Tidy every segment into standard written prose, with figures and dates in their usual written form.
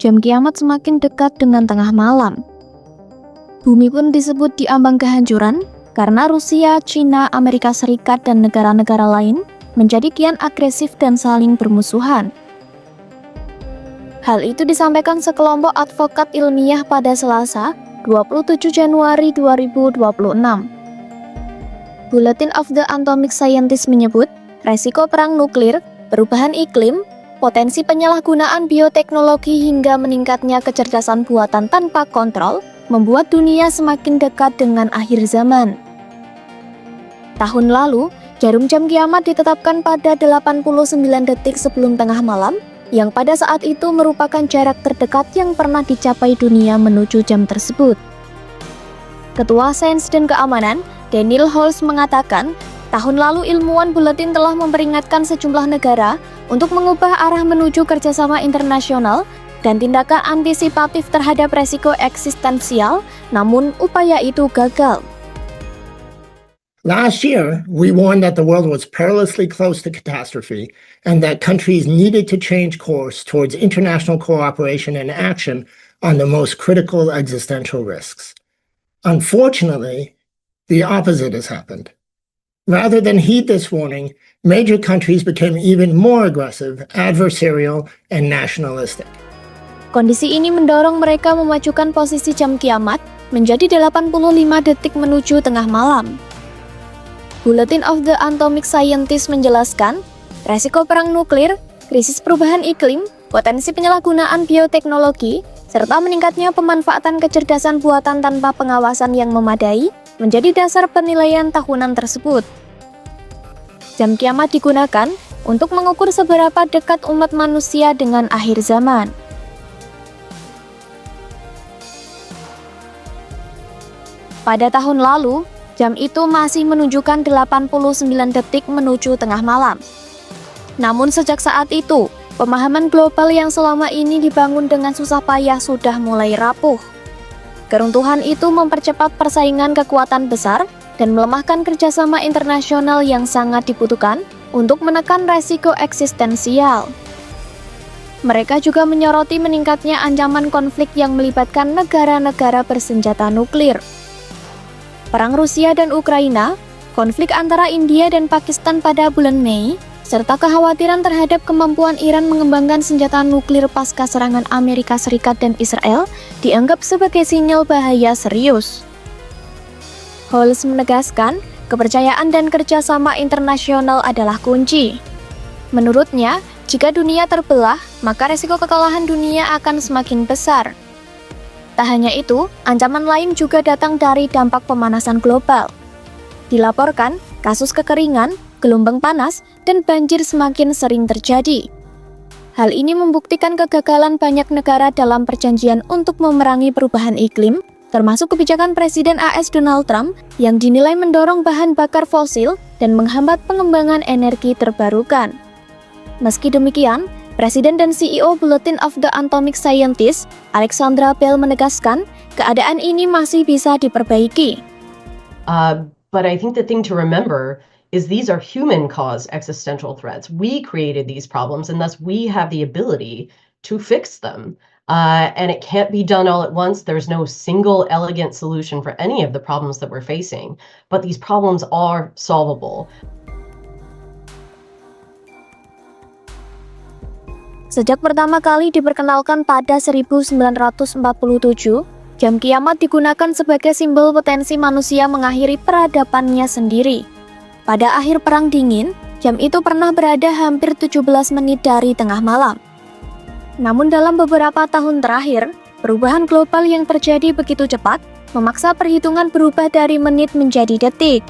jam kiamat semakin dekat dengan tengah malam. Bumi pun disebut di ambang kehancuran karena Rusia, China, Amerika Serikat, dan negara-negara lain menjadi kian agresif dan saling bermusuhan. Hal itu disampaikan sekelompok advokat ilmiah pada Selasa, 27 Januari 2026. Bulletin of the Atomic Scientists menyebut, resiko perang nuklir, perubahan iklim, potensi penyalahgunaan bioteknologi hingga meningkatnya kecerdasan buatan tanpa kontrol membuat dunia semakin dekat dengan akhir zaman. Tahun lalu, jarum jam kiamat ditetapkan pada 89 detik sebelum tengah malam, yang pada saat itu merupakan jarak terdekat yang pernah dicapai dunia menuju jam tersebut. Ketua Sains dan Keamanan, Daniel Halls mengatakan, tahun lalu ilmuwan buletin telah memperingatkan sejumlah negara untuk mengubah arah menuju kerjasama internasional dan tindakan antisipatif terhadap resiko eksistensial, namun upaya itu gagal. Last year, we warned that the world was perilously close to catastrophe and that countries needed to change course towards international cooperation and action on the most critical existential risks. Unfortunately, the opposite has happened. Rather than heed this warning, major countries became even more aggressive, adversarial, and nationalistic. Kondisi ini mendorong mereka memajukan posisi jam kiamat menjadi 85 detik menuju tengah malam. Bulletin of the Atomic Scientists menjelaskan, resiko perang nuklir, krisis perubahan iklim, potensi penyalahgunaan bioteknologi, serta meningkatnya pemanfaatan kecerdasan buatan tanpa pengawasan yang memadai menjadi dasar penilaian tahunan tersebut. Jam kiamat digunakan untuk mengukur seberapa dekat umat manusia dengan akhir zaman. Pada tahun lalu, jam itu masih menunjukkan 89 detik menuju tengah malam. Namun sejak saat itu, pemahaman global yang selama ini dibangun dengan susah payah sudah mulai rapuh. Keruntuhan itu mempercepat persaingan kekuatan besar dan melemahkan kerjasama internasional yang sangat dibutuhkan untuk menekan resiko eksistensial. Mereka juga menyoroti meningkatnya ancaman konflik yang melibatkan negara-negara bersenjata nuklir. Perang Rusia dan Ukraina, konflik antara India dan Pakistan pada bulan Mei, serta kekhawatiran terhadap kemampuan Iran mengembangkan senjata nuklir pasca serangan Amerika Serikat dan Israel dianggap sebagai sinyal bahaya serius. Halls menegaskan, kepercayaan dan kerjasama internasional adalah kunci. Menurutnya, jika dunia terbelah, maka resiko kekalahan dunia akan semakin besar. Tak hanya itu, ancaman lain juga datang dari dampak pemanasan global. Dilaporkan, kasus kekeringan, gelombang panas, dan banjir semakin sering terjadi. Hal ini membuktikan kegagalan banyak negara dalam perjanjian untuk memerangi perubahan iklim, termasuk kebijakan Presiden AS Donald Trump yang dinilai mendorong bahan bakar fosil dan menghambat pengembangan energi terbarukan. Meski demikian, Presiden dan CEO Bulletin of the Atomic Scientists, Alexandra Bell menegaskan, keadaan ini masih bisa diperbaiki. But I think the thing to remember is these are human-caused existential threats. We created these problems, and thus we have the ability to fix them. And it can't be done all at once. There's no single elegant solution for any of the problems that we're facing, but these problems are solvable. Sejak pertama kali diperkenalkan pada 1947, jam kiamat digunakan sebagai simbol potensi manusia mengakhiri peradabannya sendiri. Pada akhir Perang Dingin, jam itu pernah berada hampir 17 menit dari tengah malam. Namun dalam beberapa tahun terakhir, perubahan global yang terjadi begitu cepat memaksa perhitungan berubah dari menit menjadi detik.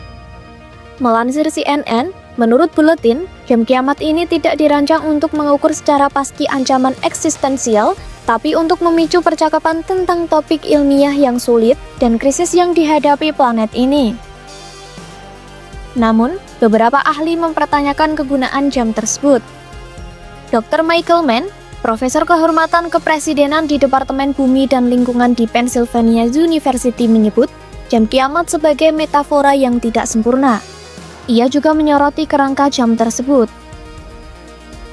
Melansir CNN, menurut buletin, jam kiamat ini tidak dirancang untuk mengukur secara pasti ancaman eksistensial, tapi untuk memicu percakapan tentang topik ilmiah yang sulit dan krisis yang dihadapi planet ini. Namun, beberapa ahli mempertanyakan kegunaan jam tersebut. Dr. Michael Mann, Profesor Kehormatan Kepresidenan di Departemen Bumi dan Lingkungan di Pennsylvania University menyebut, jam kiamat sebagai metafora yang tidak sempurna. Ia juga menyoroti kerangka jam tersebut.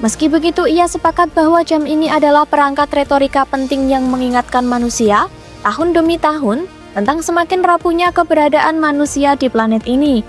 Meski begitu, ia sepakat bahwa jam ini adalah perangkat retorika penting yang mengingatkan manusia tahun demi tahun tentang semakin rapuhnya keberadaan manusia di planet ini.